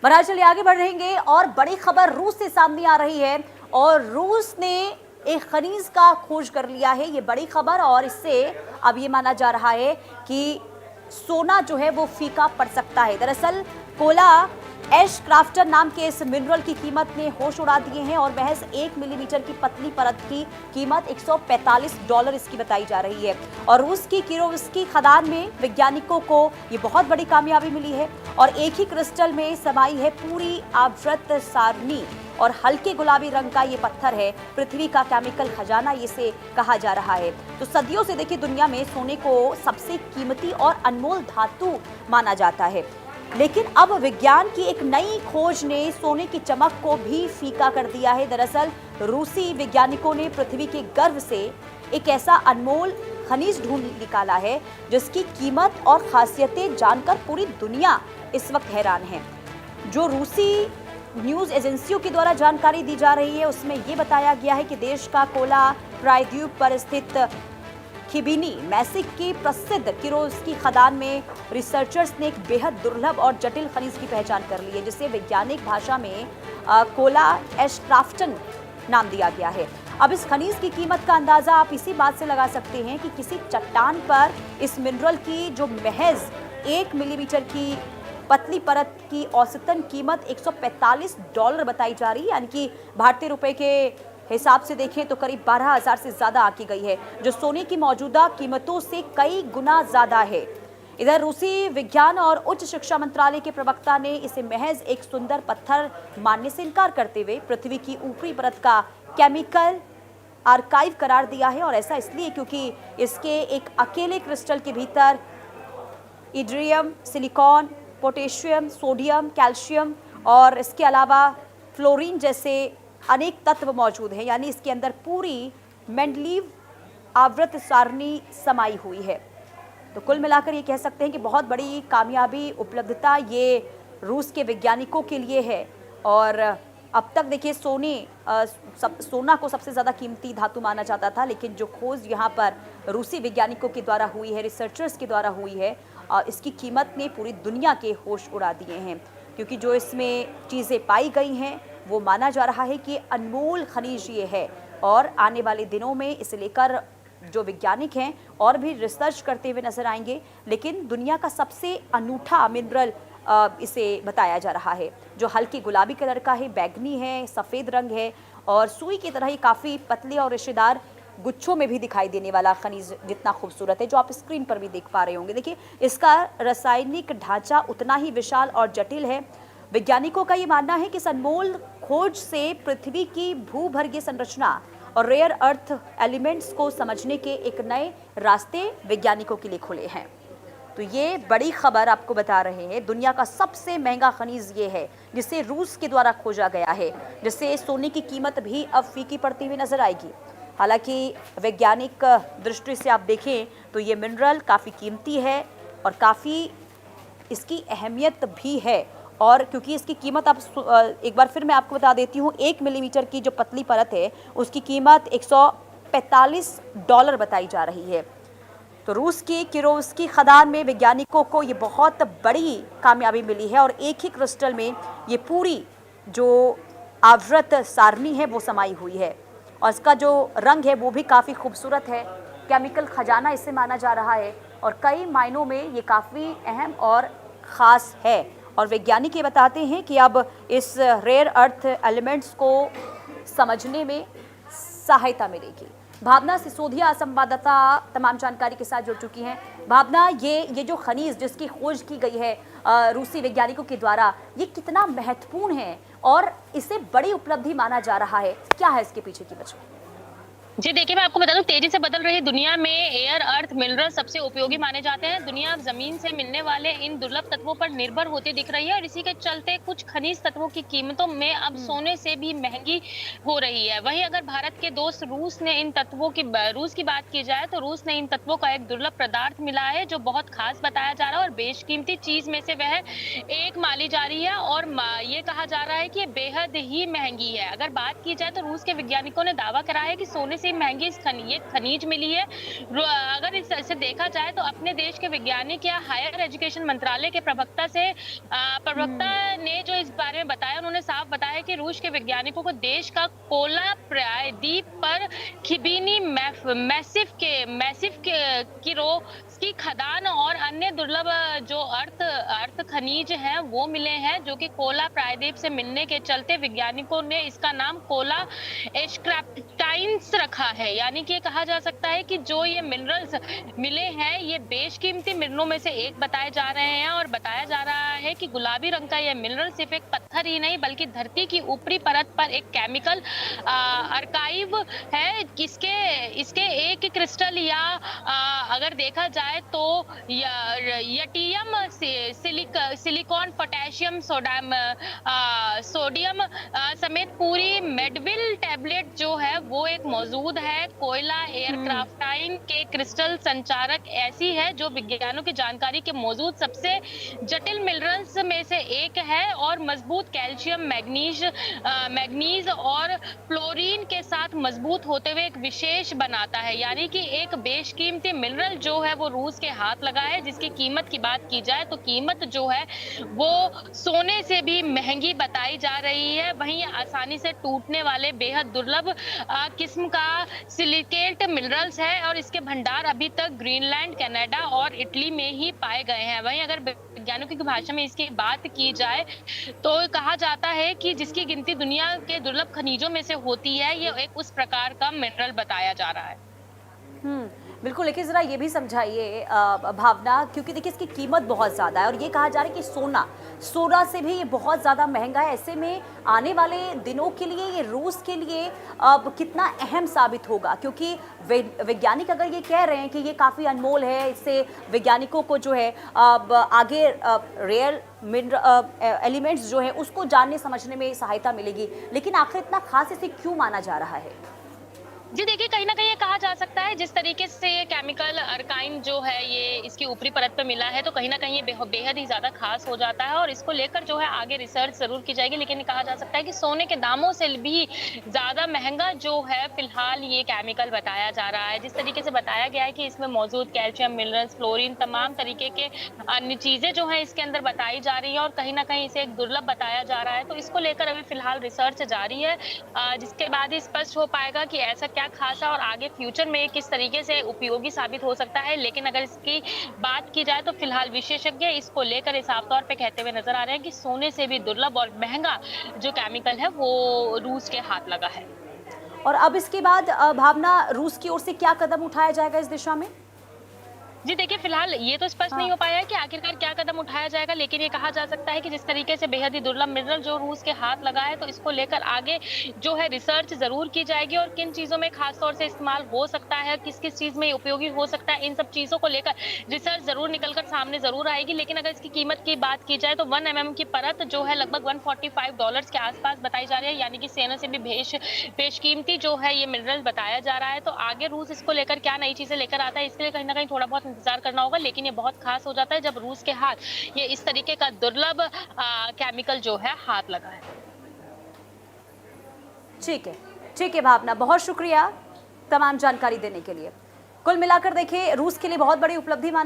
बहरहाल चलिए आगे बढ़ रहेंगे और बड़ी खबर रूस से सामने आ रही है और रूस ने एक खनिज का खोज कर लिया है। ये बड़ी खबर और इससे अब ये माना जा रहा है कि सोना जो है वो फीका पड़ सकता है। दरअसल कोला एश क्राफ्टन नाम के इस मिनरल की कीमत ने होश उड़ा दिए हैं और महज 1 मिलीमीटर की पतली परत की कीमत $145 इसकी बताई जा रही है। और रूस की किरोव्स्की खदान में वैज्ञानिकों को ये बहुत बड़ी कामयाबी मिली है और एक ही क्रिस्टल में समाई है पूरी आवर्त सारणी और हल्के गुलाबी रंग का ये पत्थर है पृथ्वी का केमिकल खजाना इसे कहा जा रहा है। तो सदियों से देखिए दुनिया में सोने को सबसे कीमती और अनमोल धातु माना जाता है, लेकिन अब विज्ञान की एक नई खोज ने सोने की चमक को भी फीका कर दिया है। दरअसल रूसी वैज्ञानिकों ने पृथ्वी के गर्भ से एक ऐसा अनमोल खनिज ढूंढ निकाला है जिसकी कीमत और खासियतें जानकर पूरी दुनिया इस वक्त हैरान है। जो रूसी न्यूज एजेंसियों के द्वारा जानकारी दी जा रही है उसमें यह बताया गया है कि देश का कोला प्रायद्वीप पर स्थित खिबिनी मैसिक की प्रसिद्ध किरोव्स्की खदान में रिसर्चर्स ने एक बेहद दुर्लभ और जटिल खनिज की पहचान कर ली है जिसे वैज्ञानिक भाषा में कोला एश क्राफ्टन नाम दिया गया है। अब इस खनिज की कीमत का अंदाजा आप इसी बात से लगा सकते हैं कि किसी चट्टान पर इस मिनरल की जो महज 1 मिलीमीटर की पतली परत की औसतन कीमत $145 बताई जा रही है, यानी कि भारतीय रुपए के हिसाब से देखें तो करीब 12,000 से ज्यादा आंकी गई है, जो सोने की मौजूदा कीमतों से कई गुना ज्यादा है। इधर रूसी विज्ञान और उच्च शिक्षा मंत्रालय के प्रवक्ता ने इसे महज एक सुंदर पत्थर मानने से इनकार करते हुए पृथ्वी की ऊपरी परत का केमिकल आर्काइव करार दिया है और ऐसा इसलिए क्योंकि इसके एक अकेले क्रिस्टल के भीतर इड्रियम, सिलिकॉन, पोटेशियम, सोडियम, कैल्शियम और इसके अलावा फ्लोरीन जैसे अनेक तत्व मौजूद हैं, यानी इसके अंदर पूरी मेंडलीव आवर्त सारणी समाई हुई है। तो कुल मिलाकर ये कह सकते हैं कि बहुत बड़ी कामयाबी उपलब्धता ये रूस के वैज्ञानिकों के लिए है। और अब तक देखिए सोना को सबसे ज़्यादा कीमती धातु माना जाता था, लेकिन जो खोज यहाँ पर रूसी वैज्ञानिकों के द्वारा हुई है, रिसर्चर्स के द्वारा हुई है, इसकी कीमत ने पूरी दुनिया के होश उड़ा दिए हैं, क्योंकि जो इसमें चीज़ें पाई गई हैं वो माना जा रहा है कि अनमोल खनिज ये है और आने वाले दिनों में इसे लेकर जो वैज्ञानिक हैं और भी रिसर्च करते हुए नजर आएंगे। लेकिन दुनिया का सबसे अनूठा मिनरल इसे बताया जा रहा है, जो हल्के गुलाबी कलर का है, बैगनी है, सफ़ेद रंग है और सुई की तरह ही काफ़ी पतले और रेशेदार गुच्छों में भी दिखाई देने वाला खनिज जितना खूबसूरत है, जो आप स्क्रीन पर भी देख पा रहे होंगे। देखिए इसका रासायनिक ढांचा उतना ही विशाल और जटिल है। वैज्ञानिकों का ये मानना है कि इस अनमोल खोज से पृथ्वी की भूगर्भीय संरचना और रेयर अर्थ एलिमेंट्स को समझने के एक नए रास्ते वैज्ञानिकों के लिए खुले हैं। तो ये बड़ी खबर आपको बता रहे हैं। दुनिया का सबसे महंगा खनिज ये है जिसे रूस के द्वारा खोजा गया है, जिससे सोने की कीमत भी अब फीकी पड़ती हुई नजर आएगी। हालांकि वैज्ञानिक दृष्टि से आप देखें तो ये मिनरल काफ़ी कीमती है और काफ़ी इसकी अहमियत भी है। और क्योंकि इसकी कीमत आप एक बार फिर मैं आपको बता देती हूँ, 1 मिलीमीटर की जो पतली परत है उसकी कीमत $145 बताई जा रही है। तो रूस की किरोव्स्की खदान में वैज्ञानिकों को ये बहुत बड़ी कामयाबी मिली है और एक ही क्रिस्टल में ये पूरी जो आवर्त सारणी है वो समाई हुई है और इसका जो रंग है वो भी काफ़ी खूबसूरत है। केमिकल खजाना इसे माना जा रहा है और कई मायनों में ये काफ़ी अहम और ख़ास है। और वैज्ञानिक ये बताते हैं कि अब इस रेयर अर्थ एलिमेंट्स को समझने में सहायता मिलेगी। भावना सिसोदिया संवाददाता तमाम जानकारी के साथ जुड़ चुकी हैं। भावना, ये जो खनिज जिसकी खोज की गई है रूसी वैज्ञानिकों के द्वारा, ये कितना महत्वपूर्ण है और इसे बड़ी उपलब्धि माना जा रहा है, क्या है इसके पीछे की वजह? जी देखिए, मैं आपको बता दूं, तेजी से बदल रही दुनिया में एयर अर्थ मिनरल सबसे उपयोगी माने जाते हैं। दुनिया अब जमीन से मिलने वाले इन दुर्लभ तत्वों पर निर्भर होती दिख रही है और इसी के चलते कुछ खनिज तत्वों की कीमतों में अब सोने से भी महंगी हो रही है। वहीं अगर भारत के दोस्त रूस की बात की जाए तो रूस ने इन तत्वों का एक दुर्लभ पदार्थ मिला है जो बहुत खास बताया जा रहा है और बेशकीमती चीज में से वह एक मानी जा रही है और ये कहा जा रहा है कि ये बेहद ही महंगी है। अगर बात की जाए तो रूस के वैज्ञानिकों ने दावा करा है कि सोने से ही महंगी ये खनिज मिली है। अगर इसे देखा जाए तो अपने देश के वैज्ञानिक या हायर एजुकेशन मंत्रालय के प्रवक्ता ने जो इस बारे में बताया, उन्होंने साफ बताया कि रूस के वैज्ञानिकों को देश का कोला प्रायद्वीप पर खिबीनी मैसिव की खदान और अन्य दुर्लभ जो अर्थ खनिज हैं वो मिले हैं, जो कि कोला प्रायद्वीप से मिलने के चलते वैज्ञानिकों ने इसका नाम कोला एस्क्राप्टाइन्स रखा है। यानी कि कहा जा सकता है कि जो ये मिनरल्स मिले हैं ये बेशकीमती मिनरलों में से एक बताए जा रहे हैं, और बताया जा रहा है कि गुलाबी रंग का ये मिनरल सिर्फ एक पत्थर ही नहीं बल्कि धरती की ऊपरी परत पर एक केमिकल आर्काइव है। इसके एक क्रिस्टल या अगर देखा जाए तो यटियम सिलिकॉन पोटेशियम सोडियम समेत पूरी मेडविल टैबलेट जो है वो एक मौजूद है। कोयला एयरक्राफ्टाइन के क्रिस्टल संचारक ऐसी है जो विज्ञानों की जानकारी के मौजूद सबसे जटिल मिनरल्स में से एक है, और मजबूत कैल्शियम मैग्नीज और फ्लोरीन के साथ मजबूत होते हुए एक विशेष बनाता है। यानी कि एक बेशकीमती मिनरल जो है वो रूस के हाथ लगा है, जिसकी कीमत की बात की जाए तो कीमत जो है वो सोने से भी महंगी बताई जा रही है। वहीं आसानी से टूटने वाले बेहद दुर्लभ किस्म का सिलिकेट मिनरल्स है, और इसके भंडार अभी तक ग्रीनलैंड, कनाडा और इटली में ही पाए गए हैं। वहीं अगर वैज्ञानिकों की भाषा में इसकी बात की जाए तो कहा जाता है कि जिसकी गिनती दुनिया के दुर्लभ खनिजों में से होती है, ये एक उस प्रकार का मिनरल बताया जा रहा है। बिल्कुल। लेकिन ज़रा ये भी समझाइए भावना, क्योंकि देखिए इसकी कीमत बहुत ज़्यादा है और ये कहा जा रहा है कि सोना से भी ये बहुत ज़्यादा महंगा है। ऐसे में आने वाले दिनों के लिए ये रूस के लिए अब कितना अहम साबित होगा, क्योंकि वैज्ञानिक अगर ये कह रहे हैं कि ये काफ़ी अनमोल है, इससे वैज्ञानिकों को जो है अब आगे रेयर मिनरल एलिमेंट्स जो है उसको जानने समझने में सहायता मिलेगी, लेकिन आखिर इतना खास इसे क्यों माना जा रहा है? जी देखिए, कहीं ना कहीं ये कहा जा सकता है जिस तरीके से ये केमिकल अर्काइन जो है ये इसकी ऊपरी परत पे मिला है, तो कहीं ना कहीं ये बेहद ही ज्यादा खास हो जाता है, और इसको लेकर जो है आगे रिसर्च जरूर की जाएगी। लेकिन कहा जा सकता है कि सोने के दामों से भी ज्यादा महंगा जो है फिलहाल ये केमिकल बताया जा रहा है। जिस तरीके से बताया गया है कि इसमें मौजूद कैल्शियम, मिनरल्स, फ्लोरीन, तमाम तरीके के अन्य चीजें जो है इसके अंदर बताई जा रही है, और कहीं ना कहीं इसे एक दुर्लभ बताया जा रहा है। तो इसको लेकर अभी फिलहाल रिसर्च जारी है, जिसके बाद ही स्पष्ट हो पाएगा कि ऐसा क्या खास है और आगे फ्यूचर में किस तरीके से उपयोगी साबित हो सकता है। लेकिन अगर इसकी बात की जाए तो फिलहाल विशेषज्ञ इसको लेकर इस साफ तौर पे कहते हुए नजर आ रहे हैं कि सोने से भी दुर्लभ और महंगा जो केमिकल है वो रूस के हाथ लगा है। और अब इसके बाद भावना, रूस की ओर से क्या कदम उठाया जाएगा इस दिशा में? जी देखिए, फिलहाल ये तो स्पष्ट नहीं हो पाया है कि आखिरकार क्या कदम उठाया जाएगा, लेकिन ये कहा जा सकता है कि जिस तरीके से बेहद ही दुर्लभ मिनरल जो रूस के हाथ लगा है, तो इसको लेकर आगे जो है रिसर्च जरूर की जाएगी, और किन चीजों में खास तौर से इस्तेमाल हो सकता है, किस किस चीज में उपयोगी हो सकता है, इन सब चीजों को लेकर रिसर्च जरूर निकलकर सामने जरूर आएगी। लेकिन अगर इसकी कीमत की बात की जाए तो 1 mm की परत जो है लगभग $145 के आसपास बताई जा रही है, यानी कि सेना से भी बेशकीमती जो है ये मिनरल बताया जा रहा है। तो आगे रूस इसको लेकर क्या नई चीजें लेकर आता है, इसके लिए कहीं ना कहीं थोड़ा बहुत इंतजार करना होगा। लेकिन ये बहुत खास हो जाता है जब रूस के हाथ ये इस तरीके का दुर्लभ केमिकल जो है हाथ लगा है। ठीक है भावना, बहुत शुक्रिया तमाम जानकारी देने के लिए। कुल मिलाकर देखिए रूस के लिए बहुत बड़ी उपलब्धि माना